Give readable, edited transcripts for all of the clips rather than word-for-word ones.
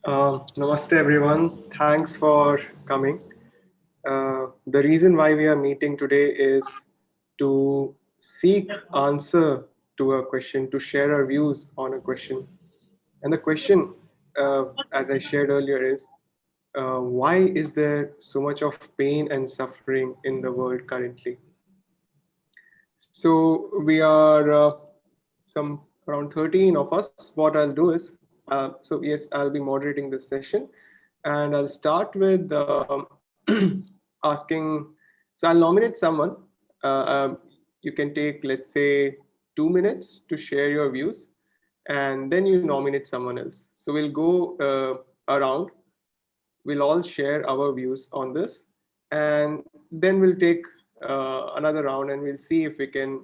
Namaste everyone. Thanks for coming. The reason why we are meeting today is to seek answer to a question, to share our views on a question. And the question, as I shared earlier, is why is there so much of pain and suffering in the world currently? So we are some around 13 of us. What I'll do is, so yes, I'll be moderating this session, and I'll start with asking. So I'll nominate someone. You can take, let's say, 2 minutes to share your views, and then you nominate someone else. So we'll go around. We'll all share our views on this, and then we'll take another round, and we'll see if we can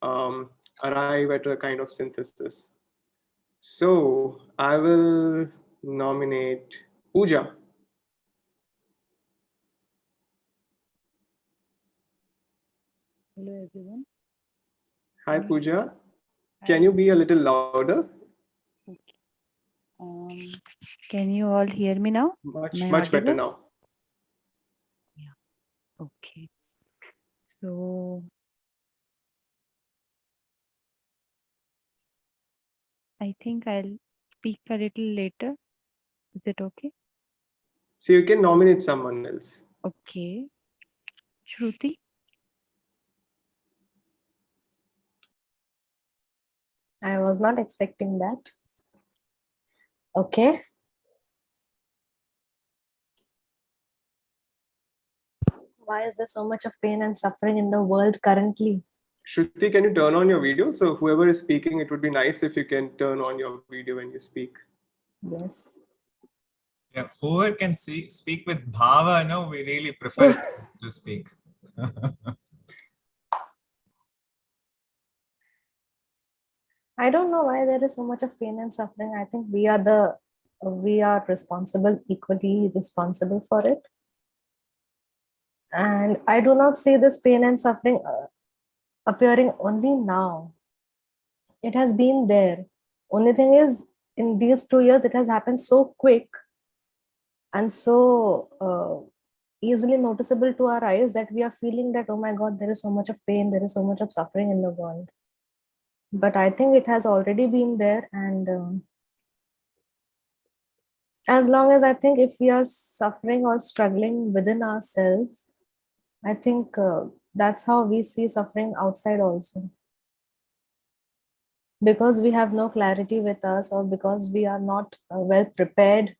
um, arrive at a kind of synthesis. So I will nominate Pooja. Hello everyone. Hi Pooja. Can you be a little louder? Okay. Can you all hear me now? Much better now. Yeah. Okay. So I think I'll speak a little later. Is it okay? So you can nominate someone else. Okay. Shruti? I was not expecting that. Okay. Why is there so much of pain and suffering in the world currently? Shruti, can you turn on your video? So whoever is speaking, it would be nice if you can turn on your video when you speak. Yes. Yeah, whoever can speak with bhava, no, we really prefer to speak. I don't know why there is so much of pain and suffering. I think we are responsible, equally responsible for it. And I do not see this pain and suffering appearing only now. It has been there. Only thing is, in these 2 years, it has happened so quick and so easily noticeable to our eyes that we are feeling that, oh my God, there is so much of pain, there is so much of suffering in the world. But I think it has already been there, and as long as I think if we are suffering or struggling within ourselves, I think that's how we see suffering outside also. Because we have no clarity with us, or because we are not well prepared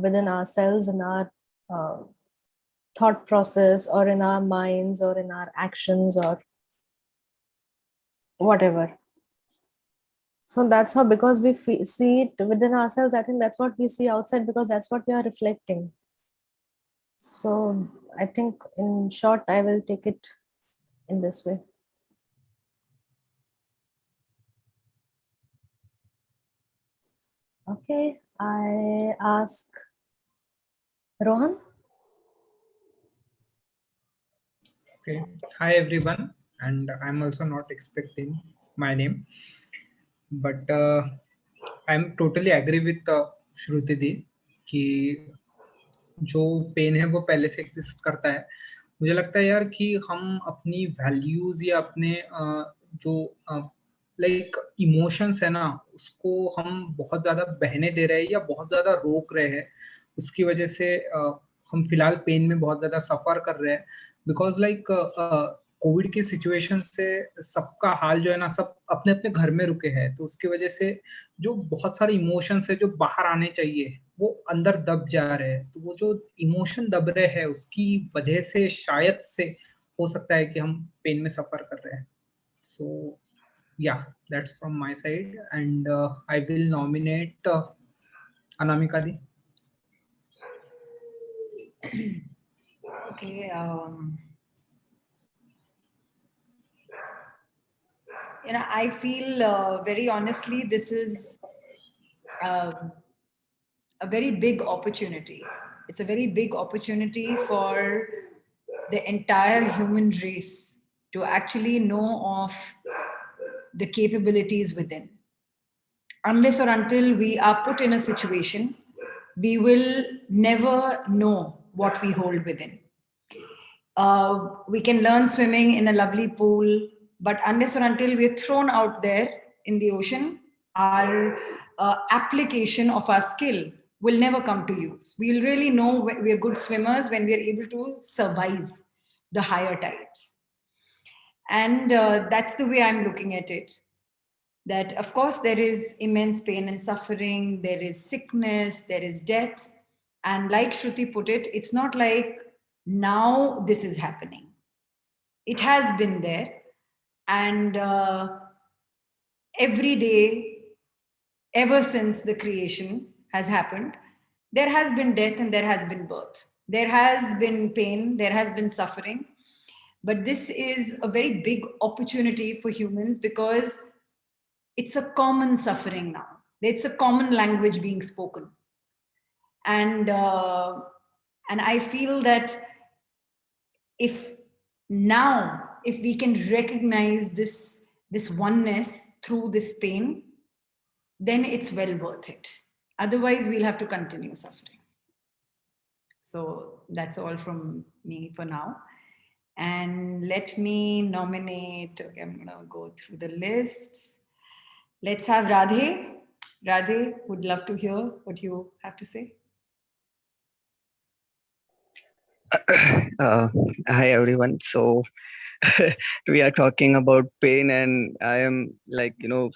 within ourselves, in our thought process, or in our minds, or in our actions, or whatever. So that's how, because we see it within ourselves, I think that's what we see outside, because that's what we are reflecting. So I think in short, I will take it in this way. Okay, I ask Rohan. Okay, hi everyone, and I'm also not expecting my name, but I'm totally agree with Shruti di कि जो pen है वो पहले से exist करता है. मुझे लगता है यार कि हम अपनी वैल्यूज या अपने जो लाइक इमोशंस है ना, उसको हम बहुत ज्यादा बहने दे रहे हैं या बहुत ज्यादा रोक रहे हैं. उसकी वजह से हम फिलहाल पेन में बहुत ज्यादा सफर कर रहे हैं, बिकॉज लाइक कोविड की सिचुएशन से सबका हाल जो है ना, सब अपने अपने घर में रुके हैं. तो उसकी वजह से जो बहुत सारे इमोशंस है जो बाहर आने चाहिए वो अंदर दब जा रहे हैं. तो वो जो इमोशन दब रहे हैं उसकी वजह से शायद से हो सकता है कि हम पेन में सफर कर रहे हैं. सो या that's from my side, and I will nominate Anamika the. Okay. I feel very honestly, this is a very big opportunity. It's a very big opportunity for the entire human race to actually know of the capabilities within. unless or until we are put in a situation, we will never know what we hold within. We can learn swimming in a lovely pool, but unless or until we're thrown out there in the ocean, our application of our skill will never come to use. We'll really know we're good swimmers when we're able to survive the higher tides. And that's the way I'm looking at it. That, of course, there is immense pain and suffering, there is sickness, there is death. And like Shruti put it, it's not like now this is happening. It has been there. And every day, ever since the creation has happened, there has been death and there has been birth. There has been pain, there has been suffering. But this is a very big opportunity for humans because it's a common suffering now. It's a common language being spoken. And I feel that if we can recognize this oneness through this pain, then it's well worth it. Otherwise, we'll have to continue suffering. So that's all from me for now. And let me nominate, okay, I'm gonna go through the lists. Let's have Radhe. Radhe, would love to hear what you have to say. Hi everyone. So we are talking about pain, and I am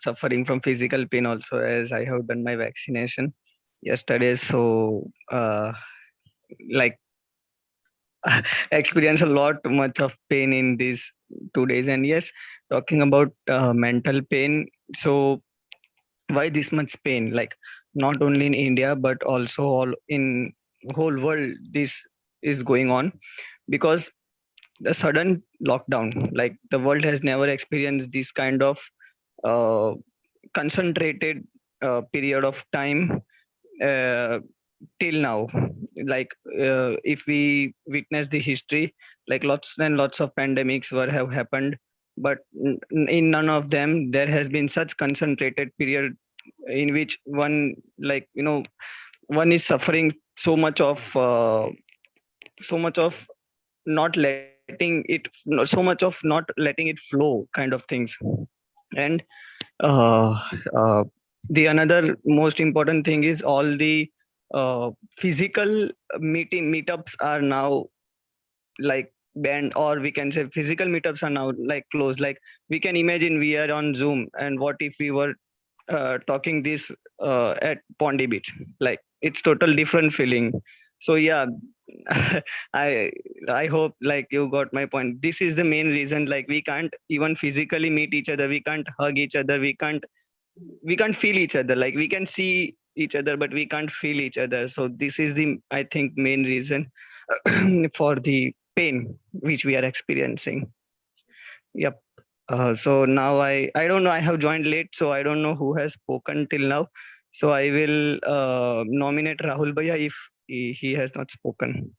suffering from physical pain also, as I have done my vaccination yesterday. So like experience a lot much of pain in these 2 days. And yes, talking about mental pain. So why this much pain? Like not only in India but also all in whole world this is going on, because the sudden lockdown, like the world has never experienced this kind of uh, concentrated period of time uh, till now. Like if we witness the history, like lots and lots of pandemics were have happened, but in none of them there has been such concentrated period in which one, one is suffering so much of not letting it, so much of not letting it flow kind of things. And uh, uh, the another most important thing is all the physical meetups are now like banned, or we can say physical meetups are now like closed. Like we can imagine we are on Zoom, and what if we were talking this at Pondy Beach? Like it's total different feeling. So yeah, I I hope like you got my point. This is the main reason. Like we can't even physically meet each other. We can't hug each other. We can't feel each other. Like we can see each other, but we can't feel each other. So this is the, I think, main reason for the pain which we are experiencing. Yep. So now I don't know. I have joined late, so I don't know who has spoken till now. So I will nominate Rahul Bhaiya if he has not spoken.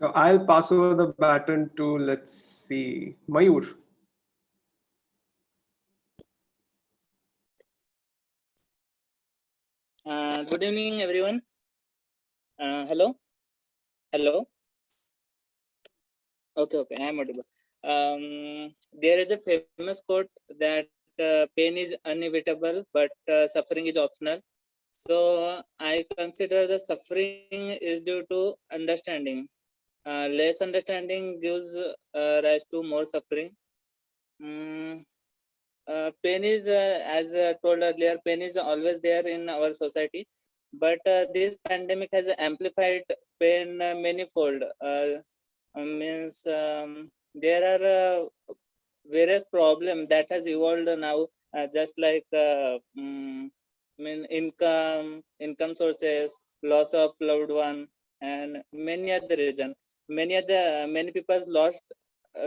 So I'll pass over the baton to, let's see, Mayur. Good evening, everyone. Hello. Okay, I am audible. There is a famous quote that pain is inevitable, but suffering is optional. So I consider the suffering is due to understanding. Less understanding gives rise to more suffering. Pain is, as told earlier, pain is always there in our society, but this pandemic has amplified pain manifold. Means there are various problems that has evolved now, just like income sources, loss of loved one, and many other reasons. Many people lost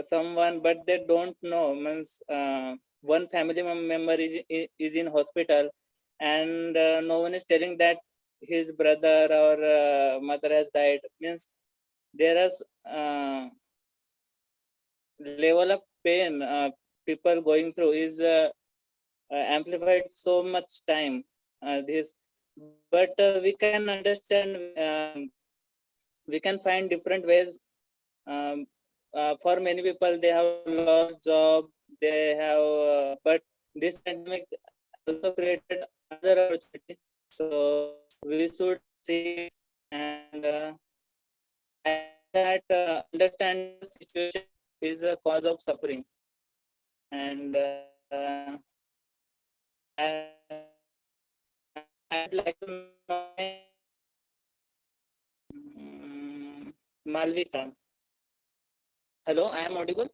someone, but they don't know. Means one family member is in hospital, and no one is telling that his brother or mother has died. Means there is level of pain people going through is amplified so much time. this, but we can understand, we can find different ways. For many people, they have lost job, they have, but this pandemic also created other opportunity. So we should see and that understand the situation is a cause of suffering. And I'd like to know Malvika. Hello, I am audible.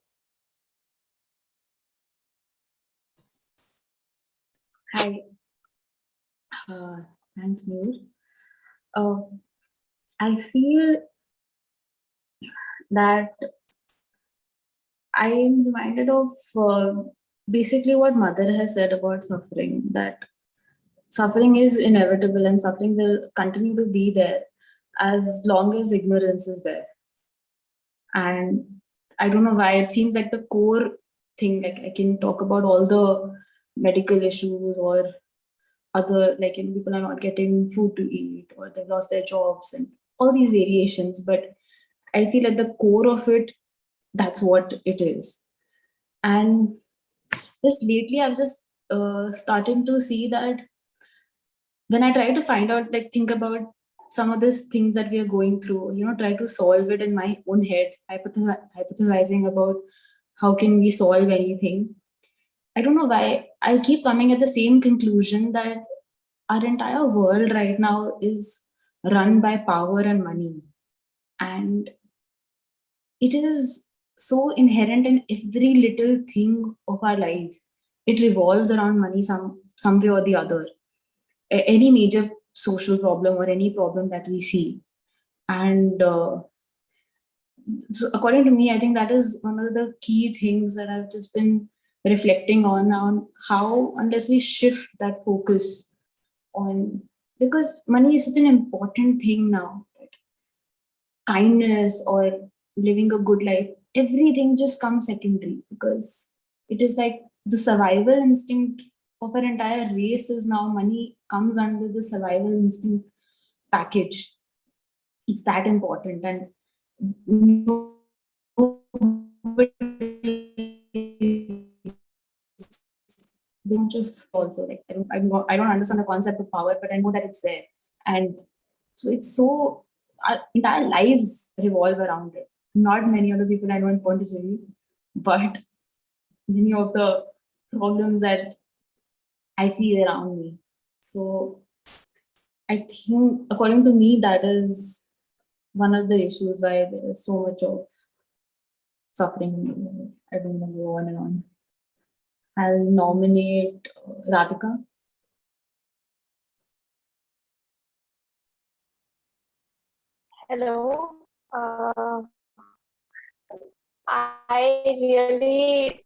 Hi. Thanks, Noor. I feel that I am reminded of basically what Mother has said about suffering, that suffering is inevitable and suffering will continue to be there as long as ignorance is there. And I don't know why, it seems like the core thing, like I can talk about all the medical issues or other, like people are not getting food to eat or they've lost their jobs and all these variations, but I feel at the core of it, that's what it is. And just lately I've just starting to see that when I try to find out, like think about some of these things that we are going through, try to solve it in my own head, hypothesizing about how can we solve anything. I don't know why I keep coming at the same conclusion that our entire world right now is run by power and money. And it is so inherent in every little thing of our lives. It revolves around money some way or the other. Any major social problem or any problem that we see. And so according to me, I think that is one of the key things that I've just been reflecting on how, unless we shift that focus on, because money is such an important thing now, that kindness or living a good life, everything just comes secondary, because it is like the survival instinct of our entire race is now money comes under the survival instinct package. It's that important. And bunch of also, like I don't understand the concept of power, but I know that it's there. And so it's so, our entire lives revolve around it. Not many other people I know in Pondicherry, but many of the problems that I see around me. So I think, according to me, that is one of the issues why there is so much of suffering in the world. I don't know, go on and on. I'll nominate Radhika. Hello. I really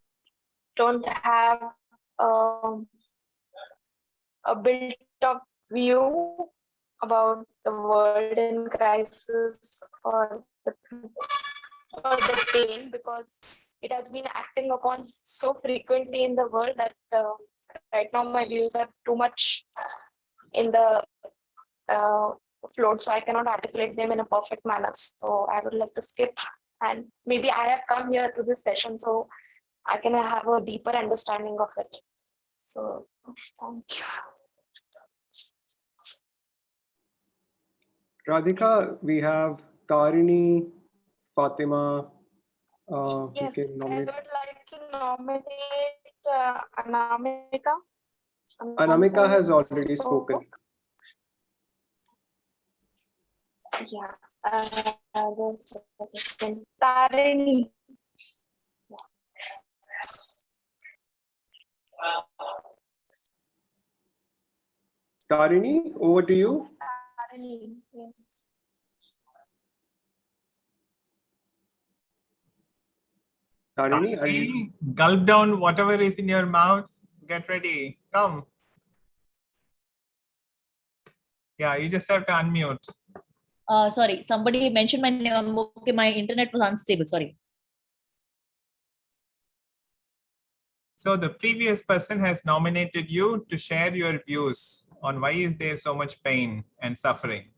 don't have a built-up view about the world in crisis or the pain, because it has been acting upon so frequently in the world that right now my views are too much in the float, so I cannot articulate them in a perfect manner. So I would like to skip, and maybe I have come here to this session so I can have a deeper understanding of it. So thank you. Radhika, we have Tarini, Fatima. Yes, you can I nominate. would like to nominate Anamika. Anamika has already spoken. Yeah, Tarini. Tarini, over to you. Tarini, yes. Tarini, are you? Hey, gulp down whatever is in your mouth. Get ready. Come. Yeah, you just have to unmute. Sorry, somebody mentioned my name. Okay, my internet was unstable. Sorry. So the previous person has nominated you to share your views on why is there so much pain and suffering.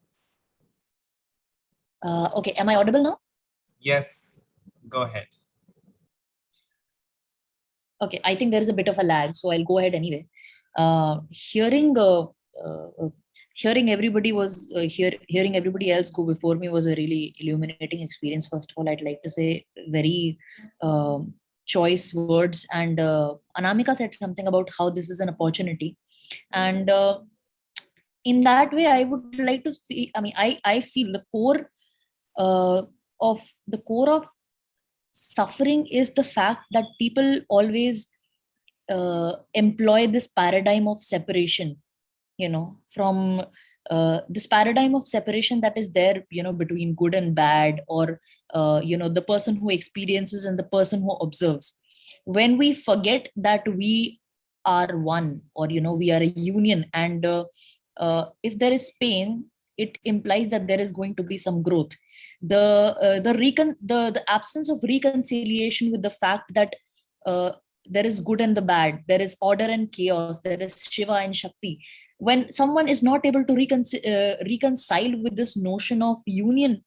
Okay, am I audible now? Yes, go ahead. Okay, I think there is a bit of a lag, so I'll go ahead anyway. Hearing everybody hearing everybody else go before me was a really illuminating experience. First of all, I'd like to say very choice words, and Anamika said something about how this is an opportunity, and in that way, I would like to see. I mean, I feel the core of suffering is the fact that people always employ this paradigm of separation, from this paradigm of separation that is there, between good and bad, or the person who experiences and the person who observes. When we forget that we are one, or we are a union, and if there is pain, it implies that there is going to be some growth. The absence of reconciliation with the fact that there is good and the bad, there is order and chaos, there is Shiva and Shakti. When someone is not able to reconcile with this notion of union,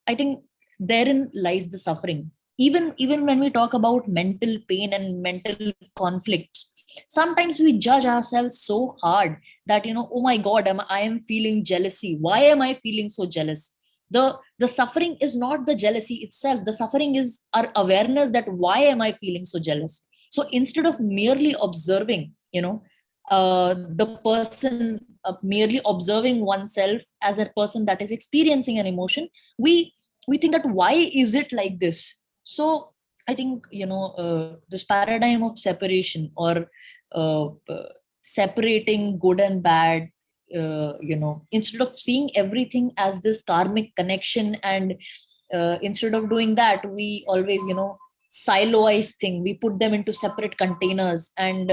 I think therein lies the suffering. Even when we talk about mental pain and mental conflicts, sometimes we judge ourselves so hard that, oh my God, I am feeling jealousy. Why am I feeling so jealous? The suffering is not the jealousy itself. The suffering is our awareness that why am I feeling so jealous? So instead of merely observing, the person, merely observing oneself as a person that is experiencing an emotion, we think that why is it like this? So I think, this paradigm of separation, or separating good and bad, instead of seeing everything as this karmic connection, and instead of doing that, we always, siloize thing. We put them into separate containers, and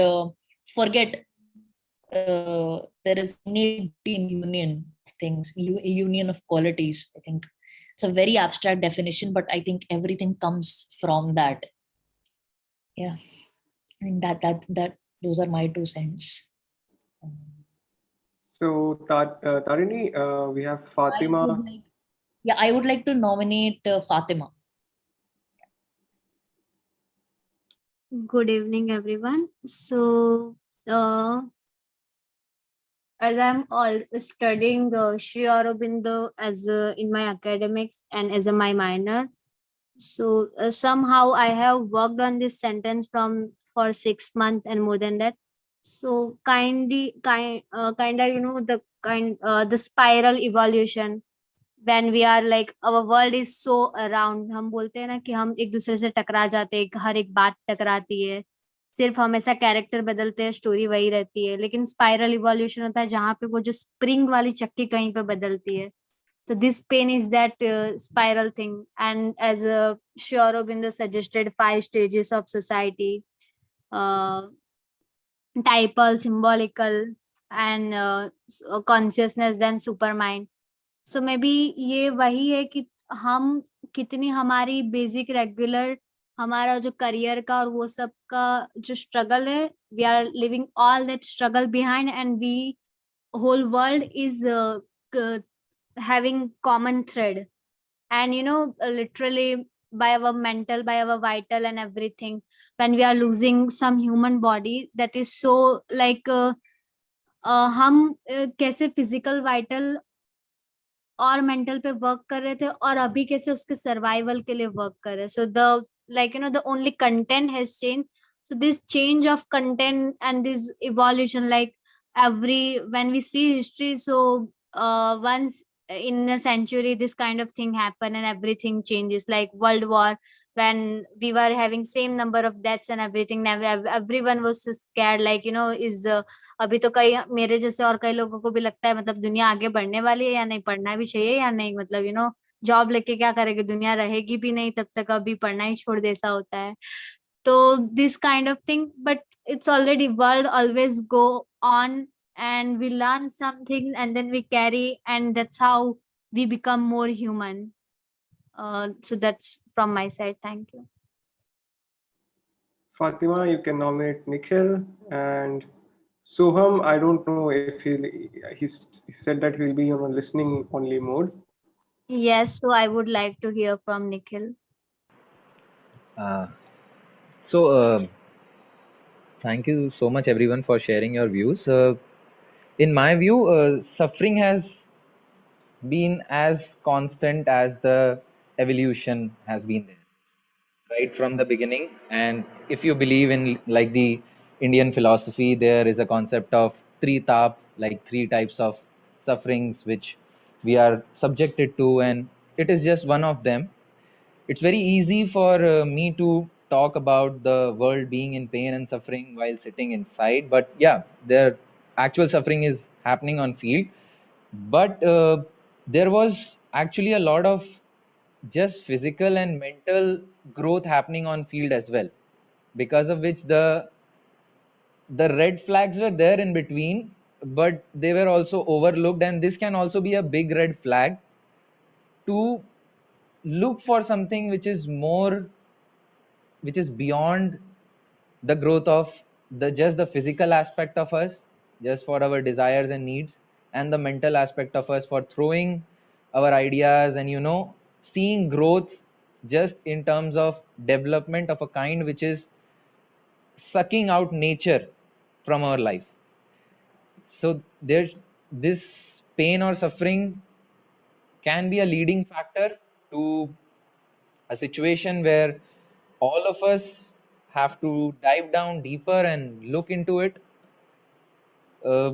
forget there is unity in union of things, a union of qualities. I think it's a very abstract definition, but I think everything comes from that. Yeah, and that those are my 2 cents. So Tarini, we have Fatima. I would like to nominate Fatima. Good evening, everyone. So, as I'm all studying the Sri Aurobindo as in my academics and as my minor, so somehow I have worked on this sentence for 6 months and more than that. So kinda, the spiral evolution. When we are like, our world is so around, हम बोलते हैं ना कि हम एक दूसरे से टकरा जाते हैं, हर एक बात टकराती है, सिर्फ हमेशा कैरेक्टर बदलते हैं, स्टोरी वही रहती है, लेकिन स्पाइरल इवोल्यूशन होता है जहाँ पे वो जो स्प्रिंग वाली चक्की कहीं पे बदलती है. So this pain is that spiral thing. And as Sri Aurobindo suggested, 5 stages of society, typal, symbolical, and consciousness, then supermind. So maybe ये वही है कि हम कितनी हमारी बेसिक रेगुलर हमारा जो करियर का और वो सब का जो स्ट्रगल है, we are living all that struggle behind, and we whole world is having common thread, and literally by our mental, by our vital and everything, when we are losing some human body, that is so like हम कैसे physical vital और mental पे work कर रहे थे और अभी कैसे उसके सर्वाइवल के लिए वर्क कर रहे हैं. So the like the only content has changed. So this change of content and this evolution, like when we see history, so once in a century this kind of thing happen and everything changes, like World War, when we were having same number of deaths and everything, everyone was scared, like is अभी तो कई मेरे जैसे और कई लोगों को भी लगता है मतलब दुनिया आगे बढ़ने वाली है या नहीं, पढ़ना भी चाहिए या नहीं, मतलब जॉब लेके क्या करेगी, दुनिया रहेगी भी नहीं तब तक, अभी पढ़ना ही छोड़ दे, ऐसा होता है. तो this kind of thing, but it's already world always go on and we learn something and then we carry, and that's how we become more human. So that's from my side. Thank you. Fatima, you can nominate Nikhil, and Soham, I don't know if he said that he'll be on a listening only mode. Yes, so I would like to hear from Nikhil. Uh, so, thank you so much, everyone, for sharing your views. In my view, suffering has been as constant as the evolution has been there, right from the beginning. And if you believe in like the Indian philosophy, there is a concept of three tap, like three types of sufferings which we are subjected to, and it is just one of them. It's very easy for me to talk about the world being in pain and suffering while sitting inside, but yeah, the actual suffering is happening on field. But there was actually a lot of just physical and mental growth happening on field as well, because of which the red flags were there in between, but they were also overlooked, and this can also be a big red flag to look for something which is more, which is beyond the growth of the just the physical aspect of us, just for our desires and needs, and the mental aspect of us for throwing our ideas and seeing growth just in terms of development of a kind which is sucking out nature from our life. So there, this pain or suffering can be a leading factor to a situation where all of us have to dive down deeper and look into it, uh,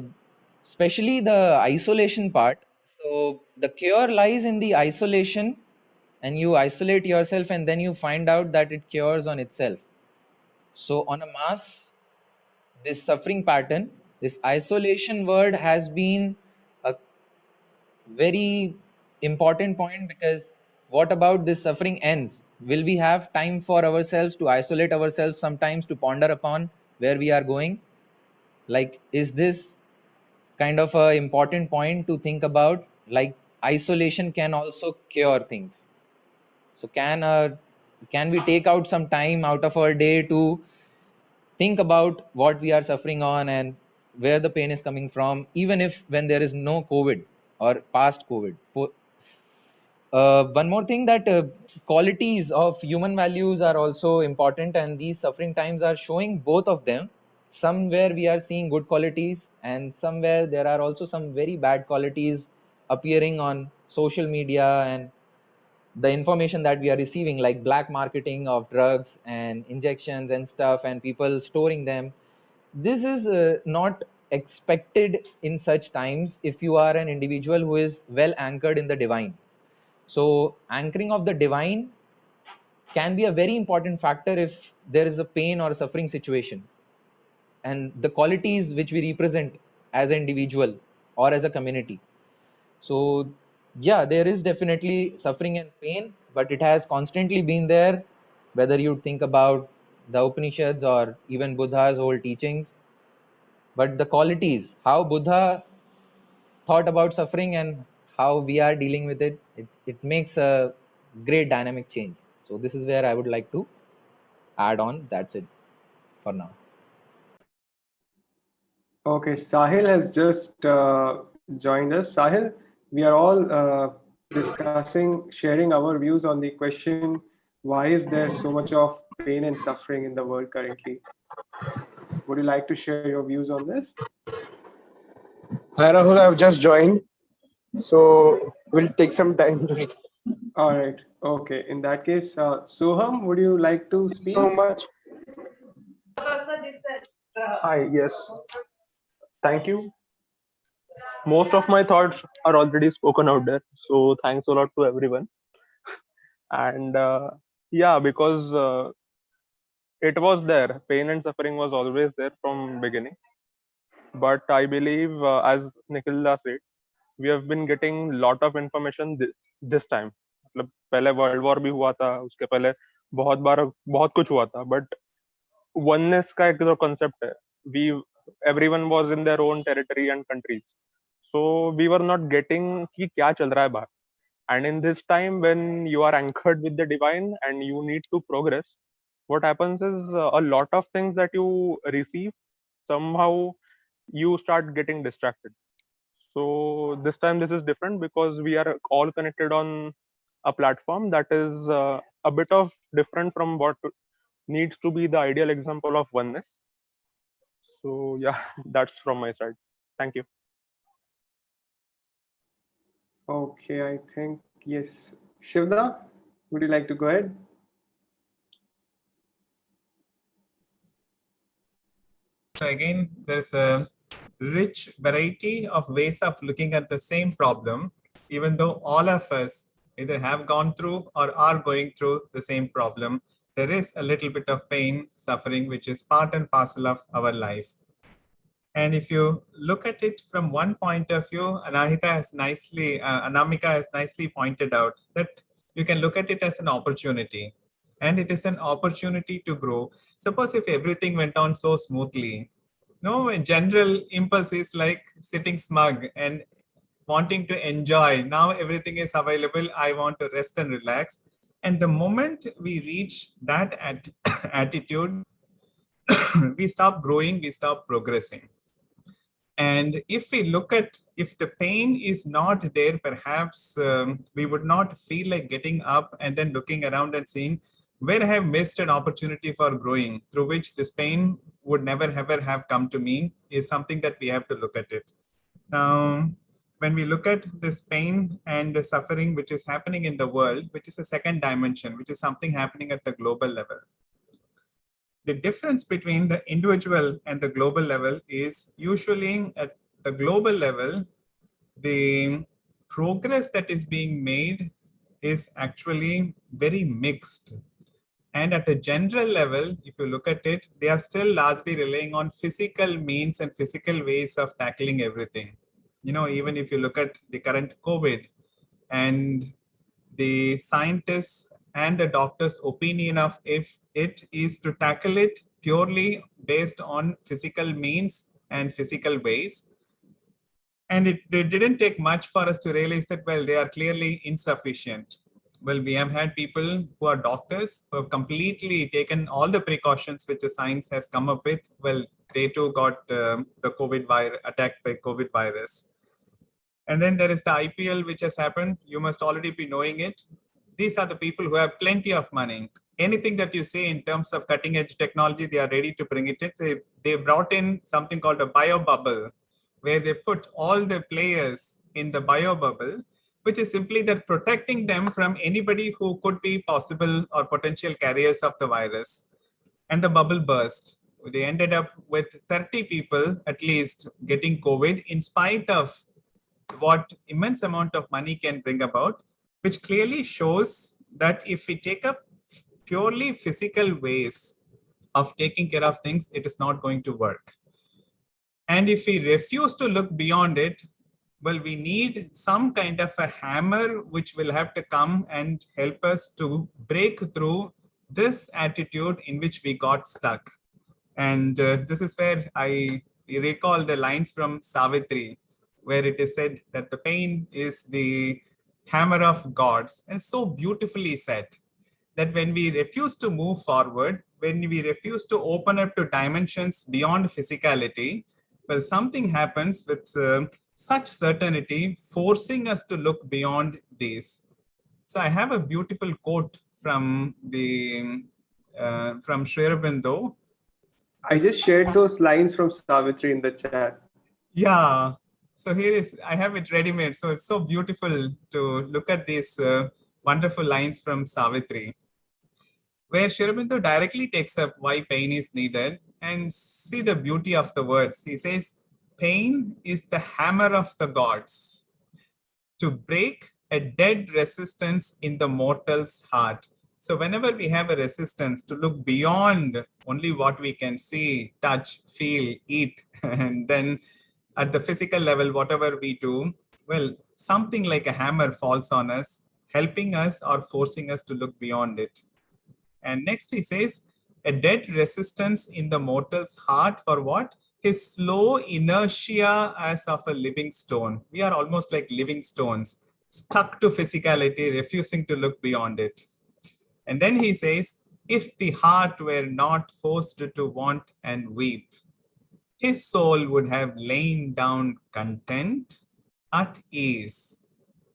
especially the isolation part. So the cure lies in the isolation, and you isolate yourself and then you find out that it cures on itself. So on a mass, this suffering pattern, this isolation word has been a very important point, because what about this suffering ends? Will we have time for ourselves to isolate ourselves sometimes, to ponder upon where we are going? Like, is this kind of a important point to think about? Like, isolation can also cure things. So can we take out some time out of our day to think about what we are suffering on and where the pain is coming from, even if when there is no COVID or past COVID? One more thing, that qualities of human values are also important, and these suffering times are showing both of them. Somewhere we are seeing good qualities, and somewhere there are also some very bad qualities appearing on social media, and the information that we are receiving, like black marketing of drugs and injections and stuff, and people storing them. This is not expected in such times if you are an individual who is well anchored in the divine. So anchoring of the divine can be a very important factor if there is a pain or a suffering situation, and the qualities which we represent as an individual or as a community. So yeah, there is definitely suffering and pain, but it has constantly been there, whether you think about the Upanishads or even Buddha's whole teachings. But the qualities, how Buddha thought about suffering and how we are dealing with it, it makes a great dynamic change. So this is where I would like to add on. That's it for now. Okay, Sahil has just joined us. Sahil, we are all discussing, sharing our views on the question, why is there so much of pain and suffering in the world currently? Would you like to share your views on this? Hi Rahul, I've just joined, so we'll take some time to read. All right. Okay. In that case, Soham, would you like to speak? So much. Hi, yes. Thank you. Most of my thoughts are already spoken out there. So thanks a lot to everyone. And yeah, because it was there. Pain and suffering was always there from beginning. But I believe, as Nikhila said, we have been getting lot of information this time. मतलब पहले world war भी हुआ था, उसके पहले बहुत कुछ हुआ था, बट oneness का एक जो concept है, we everyone was in their own territory and countries, so we were not getting कि क्या चल रहा है बाहर. And in this time when you are anchored with the divine and you need to progress, what happens is a lot of things that you receive somehow you start getting distracted. So this time this is different because we are all connected on a platform that is a bit of different from what needs to be the ideal example of oneness. So yeah, that's from my side. Thank you. Okay, I think yes. Shivda, would you like to go ahead? So again, there's a rich variety of ways of looking at the same problem, even though all of us either have gone through or are going through the same problem. There is a little bit of pain, suffering, which is part and parcel of our life. And if you look at it from one point of view, Anamika has nicely pointed out that you can look at it as an opportunity. And it is an opportunity to grow. Suppose if everything went on so smoothly, no, a general impulse is like sitting smug and wanting to enjoy. Now everything is available. I want to rest and relax. And the moment we reach that attitude, we stop growing, we stop progressing. And if we look at, if the pain is not there, perhaps we would not feel like getting up and then looking around and seeing where I have missed an opportunity for growing, through which this pain would never ever have come to me, is something that we have to look at it. Now, when we look at this pain and the suffering which is happening in the world, which is a second dimension, which is something happening at the global level. The difference between the individual and the global level is usually at the global level, the progress that is being made is actually very mixed. And at a general level, if you look at it, they are still largely relying on physical means and physical ways of tackling everything. You know, even if you look at the current COVID and the scientists and the doctor's opinion of if it is to tackle it purely based on physical means and physical ways. And it didn't take much for us to realize that, well, they are clearly insufficient. Well, we have had people who are doctors who have completely taken all the precautions which the science has come up with. Well, they too got the COVID virus, attacked by COVID virus. And then there is the IPL, which has happened. You must already be knowing it. These are the people who have plenty of money. Anything that you say in terms of cutting edge technology, they are ready to bring it in. They brought in something called a bio bubble, where they put all the players in the bio bubble, which is simply that protecting them from anybody who could be possible or potential carriers of the virus. And the bubble burst. They ended up with 30 people at least getting COVID in spite of what immense amount of money can bring about, which clearly shows that if we take up purely physical ways of taking care of things, it is not going to work. And if we refuse to look beyond it, well, we need some kind of a hammer which will have to come and help us to break through this attitude in which we got stuck. And this is where I recall the lines from Savitri, where it is said that the pain is the hammer of gods, and so beautifully said that when we refuse to move forward, when we refuse to open up to dimensions beyond physicality, well, something happens with such certainty, forcing us to look beyond these. So I have a beautiful quote from from Sri Aurobindo. I just shared those lines from Savitri in the chat. Yeah. So here is, I have it ready made. So it's so beautiful to look at these wonderful lines from Savitri, where Sri Aurobindo directly takes up why pain is needed, and see the beauty of the words. He says, pain is the hammer of the gods to break a dead resistance in the mortal's heart. So whenever we have a resistance to look beyond only what we can see, touch, feel, eat, and then at the physical level, whatever we do, well, something like a hammer falls on us, helping us or forcing us to look beyond it. And next he says, a dead resistance in the mortal's heart for what? His slow inertia as of a living stone. We are almost like living stones, stuck to physicality, refusing to look beyond it. And then he says, if the heart were not forced to want and weep. his soul would have lain down content at ease.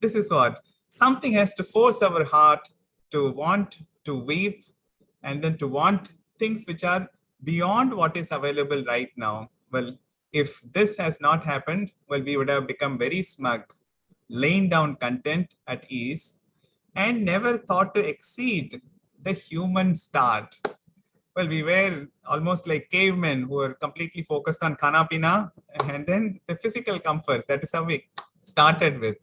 This is what something has to force our heart to want to weep and then to want things which are beyond what is available right now. Well, if this has not happened, well, we would have become very smug, laying down content at ease, and never thought to exceed the human start. Well, we were almost like cavemen who were completely focused on khana pina and then the physical comforts. That is how we started with.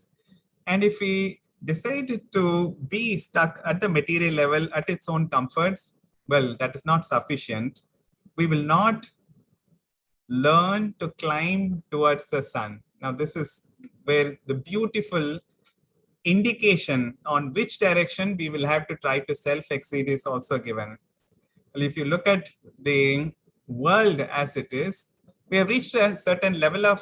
And if we decide to be stuck at the material level at its own comforts, well, that is not sufficient. We will not learn to climb towards the sun. Now, this is where the beautiful indication on which direction we will have to try to self-exceed is also given. Well, if you look at the world as it is, we have reached a certain level of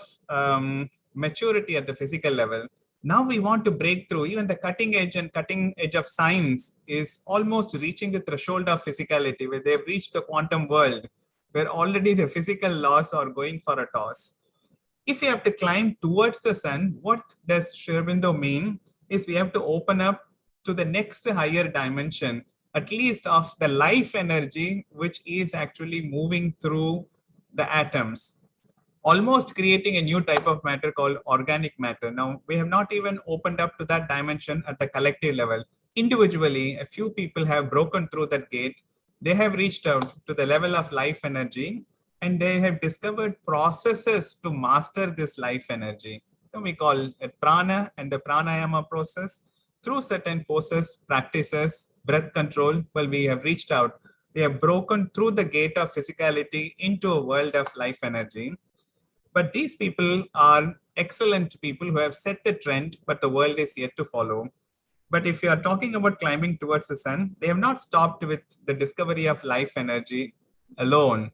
maturity at the physical level. Now we want to break through. Even the cutting edge of science is almost reaching the threshold of physicality, where they've reached the quantum world, where already the physical laws are going for a toss. If we have to climb towards the sun, what does Sri Aurobindo mean is we have to open up to the next higher dimension, at least of the life energy, which is actually moving through the atoms, almost creating a new type of matter called organic matter. Now, we have not even opened up to that dimension at the collective level. Individually, a few people have broken through that gate. They have reached out to the level of life energy, and they have discovered processes to master this life energy. So we call it prana and the pranayama process. Through certain poses, practices, breath control, well, we have reached out. We have broken through the gate of physicality into a world of life energy. But these people are excellent people who have set the trend, but the world is yet to follow. But if you are talking about climbing towards the sun, they have not stopped with the discovery of life energy alone.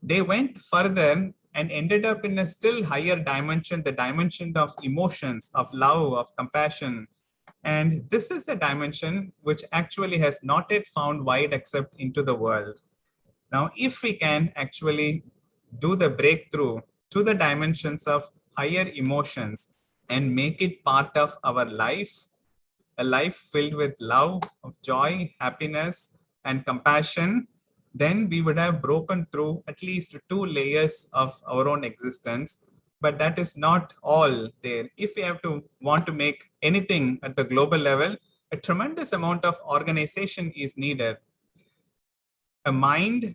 They went further and ended up in a still higher dimension, the dimension of emotions, of love, of compassion. And this is the dimension which actually has not yet found wide accept into the world. Now, if we can actually do the breakthrough to the dimensions of higher emotions and make it part of our life, a life filled with love, of joy, happiness, and compassion, then we would have broken through at least 2 layers of our own existence. But that is not all there. If we have to want to make anything at the global level, a tremendous amount of organization is needed. A mind,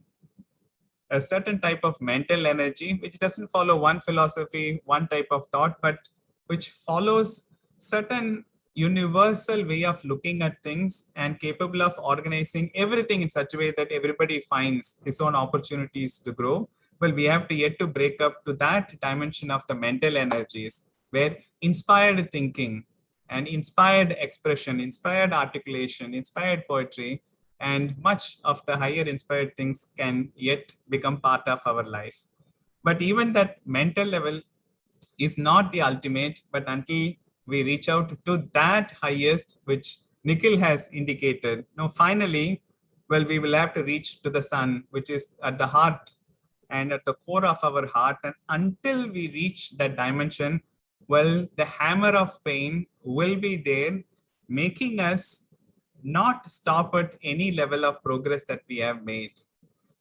a certain type of mental energy, which doesn't follow one philosophy, one type of thought, but which follows certain universal way of looking at things and capable of organizing everything in such a way that everybody finds his own opportunities to grow. Well, we have to yet to break up to that dimension of the mental energies, where inspired thinking and inspired expression, inspired articulation, inspired poetry, and much of the higher inspired things can yet become part of our life. But even that mental level is not the ultimate, but until we reach out to that highest, which Nikhil has indicated. Now, finally, well, we will have to reach to the sun, which is at the heart and at the core of our heart. And until we reach that dimension, well, the hammer of pain will be there, making us not stop at any level of progress that we have made.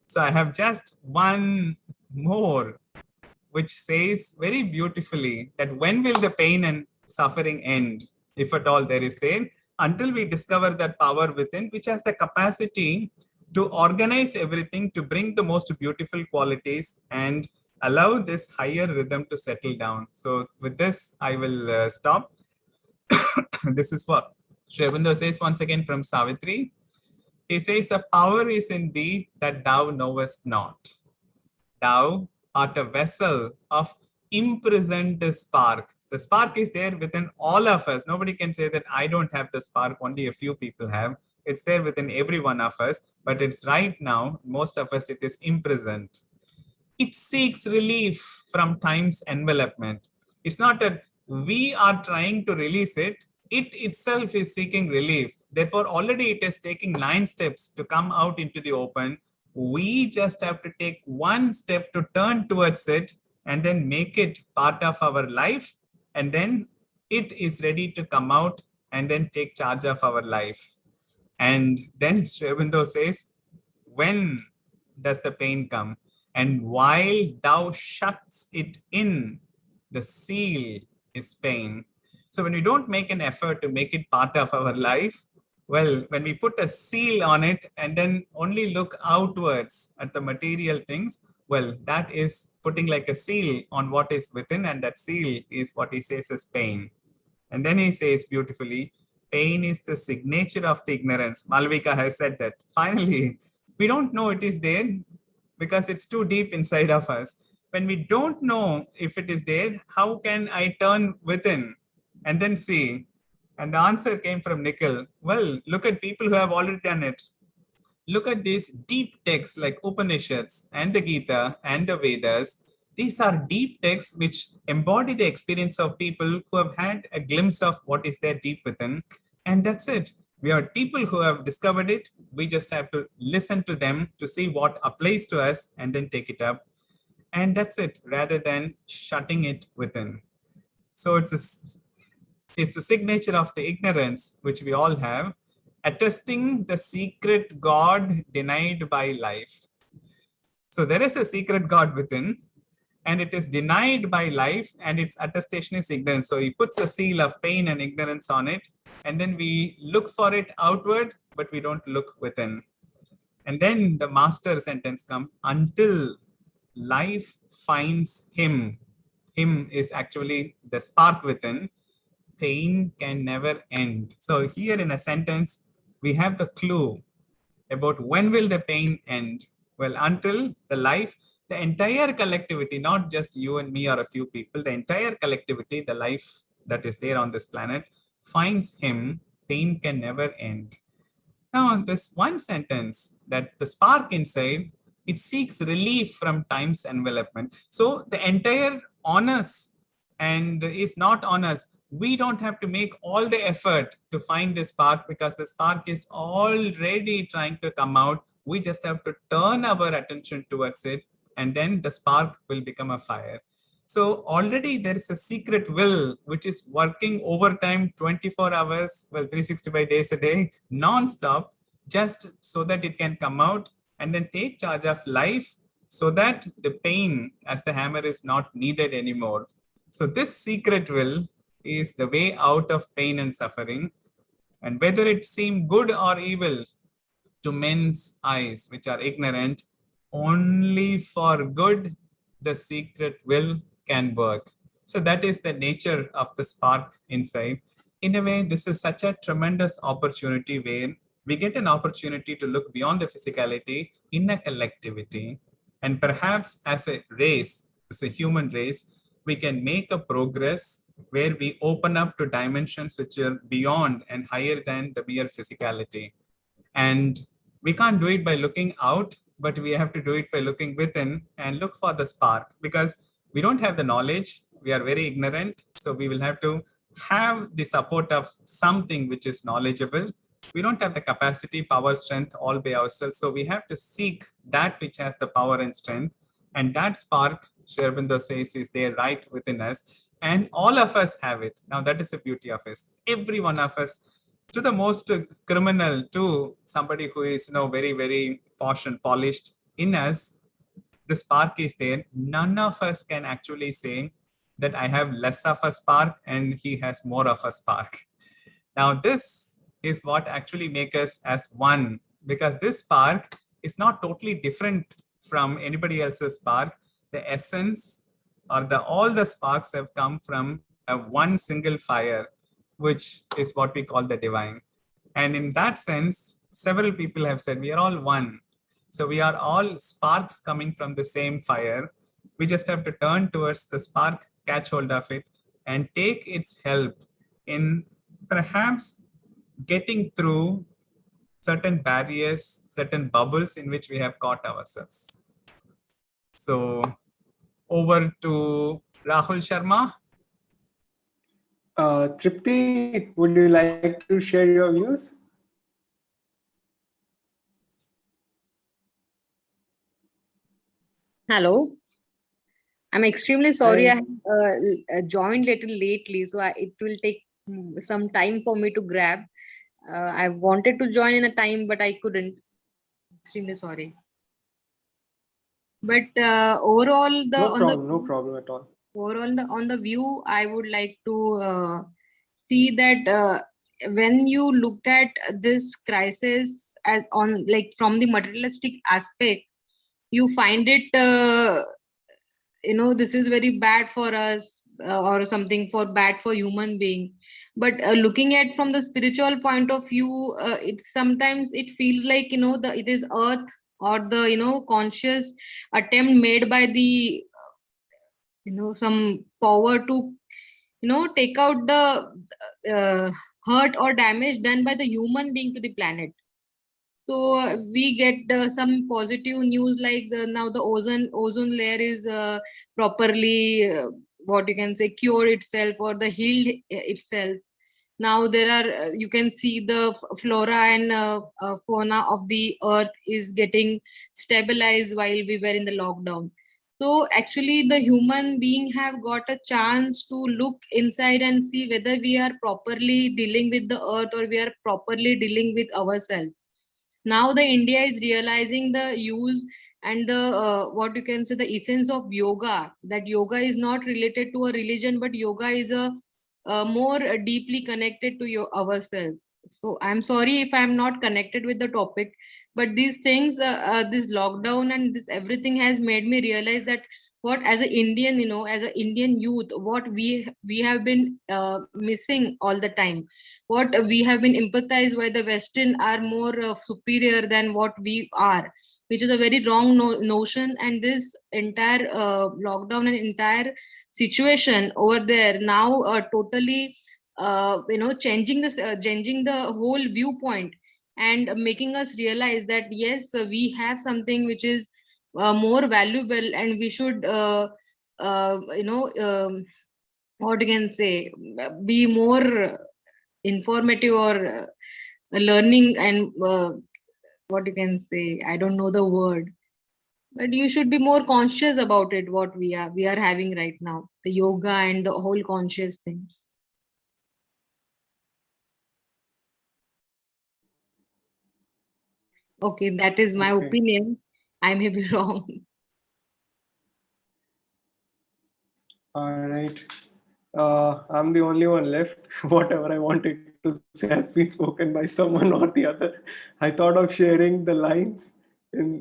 So I have just one more, which says very beautifully that when will the pain and suffering end, if at all there is there, until we discover that power within, which has the capacity to organize everything, to bring the most beautiful qualities and allow this higher rhythm to settle down. So with this, I will stop. This is what Sri Aurobindo says once again from Savitri. He says, "A power is in thee that thou knowest not. Thou art a vessel of imprisoned spark." The spark is there within all of us. Nobody can say that I don't have the spark, only a few people have. It's there within every one of us, but it's right now, most of us, it is imprisoned. It seeks relief from time's envelopment. It's not that we are trying to release it. It itself is seeking relief. Therefore, already it is taking 9 steps to come out into the open, We just have to take one step to turn towards it and then make it part of our life. And then it is ready to come out and then take charge of our life. And then Sri Aurobindo says, when does the pain come? And while thou shuts it in, the seal is pain. So when we don't make an effort to make it part of our life, well, when we put a seal on it and then only look outwards at the material things, well, that is putting like a seal on what is within, and that seal is what he says is pain. And then he says beautifully, pain is the signature of the ignorance. Malvika has said that. Finally, we don't know it is there because it's too deep inside of us. When we don't know if it is there, how can I turn within and then see? And the answer came from Nikhil. Well, look at people who have already done it. Look at these deep texts like Upanishads and the Gita and the Vedas. These are deep texts which embody the experience of people who have had a glimpse of what is there deep within. And that's it. We are people who have discovered it. We just have to listen to them to see what applies to us and then take it up. And that's it, rather than shutting it within. So it's a signature of the ignorance which we all have, attesting the secret God denied by life. So there is a secret God within, and it is denied by life, and its attestation is ignorance. So he puts a seal of pain and ignorance on it, and then we look for it outward, but we don't look within. And then the master sentence comes, until life finds him. Him is actually the spark within. Pain can never end. So here in a sentence, we have the clue about when will the pain end. Well, until the life, the entire collectivity, not just you and me or a few people, the entire collectivity, the life that is there on this planet, finds him, pain can never end. Now, this one sentence, that the spark inside, it seeks relief from time's envelopment. So the entire on us and is not on us. We don't have to make all the effort to find this spark because the spark is already trying to come out. We just have to turn our attention towards it, and then the spark will become a fire. So already there is a secret will which is working overtime 24 hours, well, 365 days a day, non-stop, just so that it can come out and then take charge of life so that the pain as the hammer is not needed anymore. So this secret will is the way out of pain and suffering. And whether it seem good or evil to men's eyes, which are ignorant, only for good the secret will can work. So that is the nature of the spark inside. In a way, this is such a tremendous opportunity where we get an opportunity to look beyond the physicality in a collectivity. And perhaps as a race, as a human race, we can make a progress where we open up to dimensions which are beyond and higher than the mere physicality. And we can't do it by looking out, but we have to do it by looking within and look for the spark, because we don't have the knowledge. We are very ignorant. So we will have to have the support of something which is knowledgeable. We don't have the capacity, power, strength all by ourselves. So we have to seek that which has the power and strength. And that spark, Sri Aurobindo says, is there right within us. And all of us have it. Now that is the beauty of it. Every one of us, to the most criminal, to somebody who is very, very posh and polished, in us, the spark is there. None of us can actually say that I have less of a spark and he has more of a spark. Now this is what actually makes us as one, because this spark is not totally different from anybody else's spark. The essence or all the sparks have come from a one single fire, which is what we call the divine. And in that sense, several people have said we are all one. So we are all sparks coming from the same fire. We just have to turn towards the spark, catch hold of it, and take its help in perhaps getting through certain barriers, certain bubbles in which we have caught ourselves. So over to Rahul Sharma. Tripti, would you like to share your views? Hello. I'm extremely sorry. I Hi. have joined little lately, so it will take some time for me to grab. I wanted to join in a time, but I couldn't. Extremely sorry. But overall, No problem at all. overall on the view, I would like to see that when you look at this crisis on like from the materialistic aspect, you find it this is very bad for us or something for bad for human being. But looking at from the spiritual point of view, it sometimes it feels like it is earth or the conscious attempt made by the some power to take out the hurt or damage done by the human being to the planet. So we get some positive news like now the ozone layer is properly what you can say cured itself or the healed itself. Now there are you can see the flora and fauna of the earth is getting stabilized while we were in the lockdown. So actually the human being have got a chance to look inside and see whether we are properly dealing with the earth or we are properly dealing with ourselves. Now the India is realizing the use and the what you can say the essence of yoga, that yoga is not related to a religion but yoga is a more deeply connected to your ourselves. So I'm sorry if I'm not connected with the topic, but these things this lockdown and this everything has made me realize that what as an Indian, as an Indian youth, what we have been missing all the time, what we have been empathized why the Western are more superior than what we are, which is a very wrong notion. And this entire lockdown and entire situation over there now totally changing the whole viewpoint and making us realize that yes, we have something which is more valuable and we should what you can say be more informative or learning and what you can say, I don't know the word, but you should be more conscious about it what we are having right now, the yoga and the whole conscious thing. Okay, that is my Okay. opinion. I may be wrong. All right. I'm the only one left. Whatever I wanted to say has been spoken by someone or the other. I thought of sharing the lines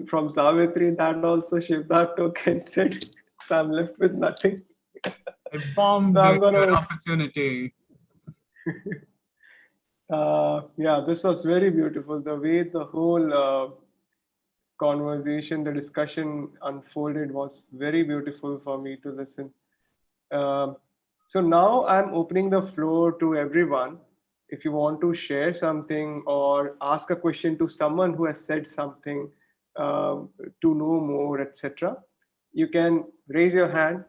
from Savitri that also Shivdak took and said, so I'm left with nothing. I bombed So I'm your gonna. opportunity. Yeah, this was very beautiful. The way the whole conversation, the discussion unfolded was very beautiful for me to listen. So now I'm opening the floor to everyone. If you want to share something or ask a question to someone who has said something to know more, etc., you can raise your hand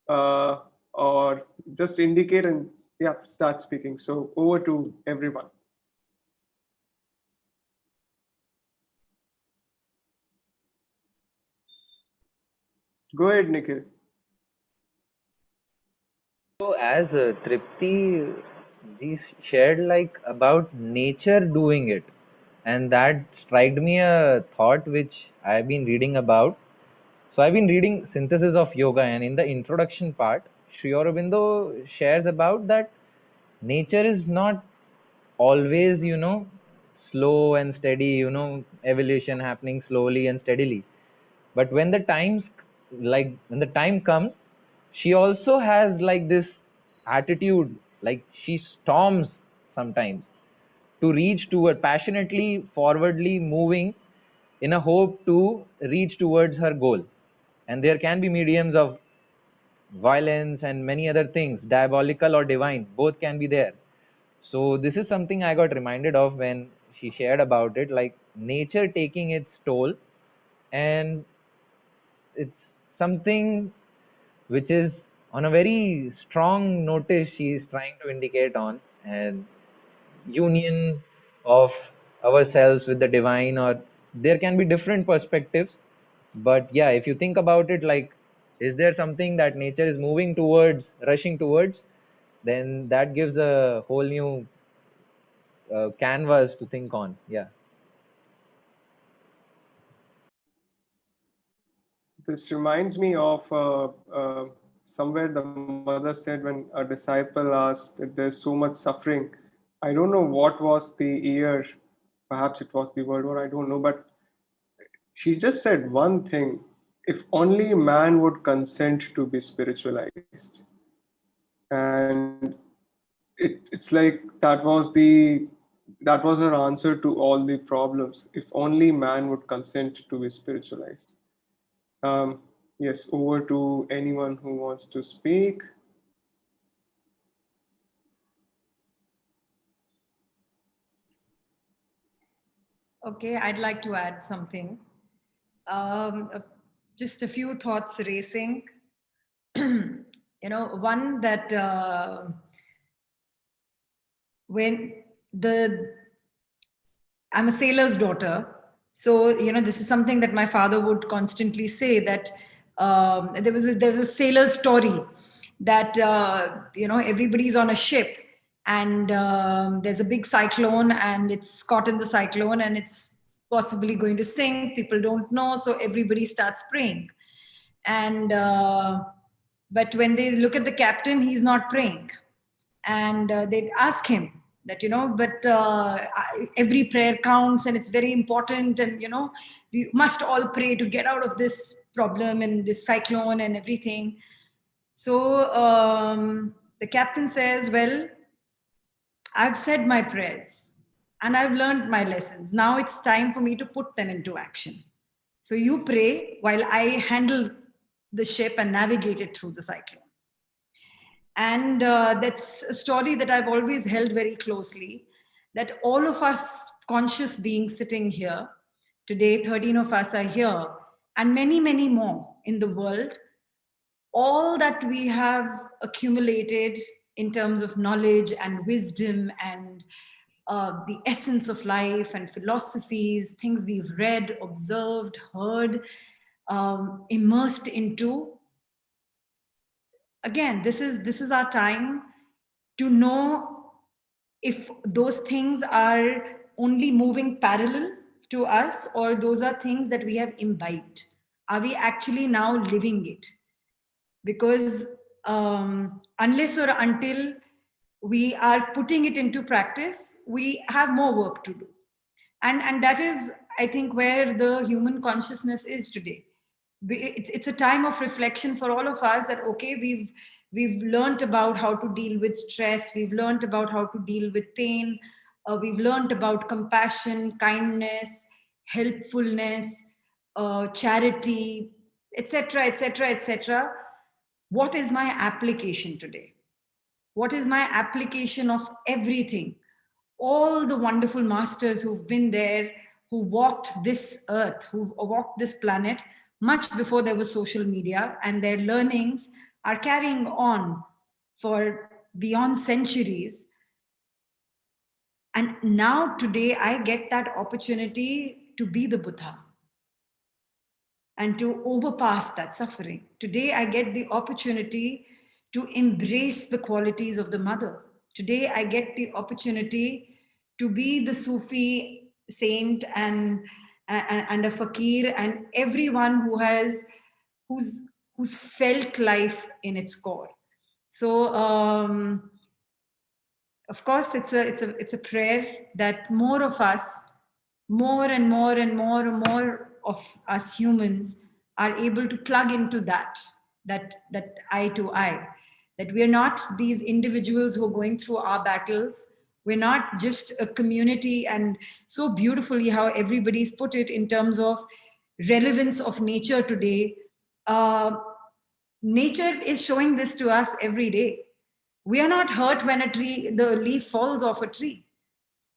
or just indicate and yeah, start speaking. So over to everyone. Go ahead, Nikhil. So as Tripti ji shared like about nature doing it, and that struck me a thought which I've been reading about. So I've been reading Synthesis of Yoga, and in the introduction part, Sri Aurobindo shares about that nature is not always, slow and steady, evolution happening slowly and steadily. But when the time comes, she also has like this attitude, like she storms sometimes to reach toward passionately forwardly moving in a hope to reach towards her goal. And there can be mediums of violence and many other things, diabolical or divine, both can be there. So this is something I got reminded of when she shared about it, like nature taking its toll, and it's something which is on a very strong notice she is trying to indicate on, and union of ourselves with the divine, or there can be different perspectives, But yeah, if you think about it, like, is there something that nature is moving towards, rushing towards, then that gives a whole new canvas to think on. Yeah. This reminds me of somewhere the mother said when a disciple asked that there's so much suffering. I don't know what was the year, perhaps it was the World War, I don't know, but she just said one thing: if only man would consent to be spiritualized. And it's like that was her answer to all the problems. If only man would consent to be spiritualized. Yes, over to anyone who wants to speak. Okay, I'd like to add something. Just a few thoughts racing. One that I'm a sailor's daughter. So, this is something that my father would constantly say, that there was a sailor's story that, everybody's on a ship and there's a big cyclone and it's caught in the cyclone and it's possibly going to sink. People don't know. So everybody starts praying. And, but when they look at the captain, he's not praying. And they'd ask him that, but every prayer counts and it's very important. And, we must all pray to get out of this problem and this cyclone and everything. So the captain says, well, I've said my prayers and I've learned my lessons. Now it's time for me to put them into action. So you pray while I handle the ship and navigate it through the cyclone. And that's a story that I've always held very closely, that all of us conscious beings sitting here, today 13 of us are here, and many, many more in the world, all that we have accumulated in terms of knowledge and wisdom and the essence of life and philosophies, things we've read, observed, heard, immersed into. Again, this is our time to know if those things are only moving parallel to us or those are things that we have imbibed. Are we actually now living it? Because unless or until we are putting it into practice, we have more work to do. And that is, I think, where the human consciousness is today. It's a time of reflection for all of us, that okay, we've learned about how to deal with stress, we've learned about how to deal with pain, we've learned about compassion, kindness, helpfulness, charity, etc., etc., etc. What is my application today? What is my application of everything? All the wonderful masters who've been there, who walked this earth, who walked this planet much before there was social media, and their learnings are carrying on for beyond centuries. And now today I get that opportunity to be the Buddha and to overpass that suffering. Today I get the opportunity to embrace the qualities of the mother. Today I get the opportunity to be the Sufi saint and a fakir and everyone who's felt life in its core. So of course it's a prayer that more of us, more and more and more and more of us humans are able to plug into that eye to eye, that we are not these individuals who are going through our battles. We're not just a community. And so beautifully how everybody's put it in terms of relevance of nature today. Nature is showing this to us every day. We are not hurt when the leaf falls off a tree.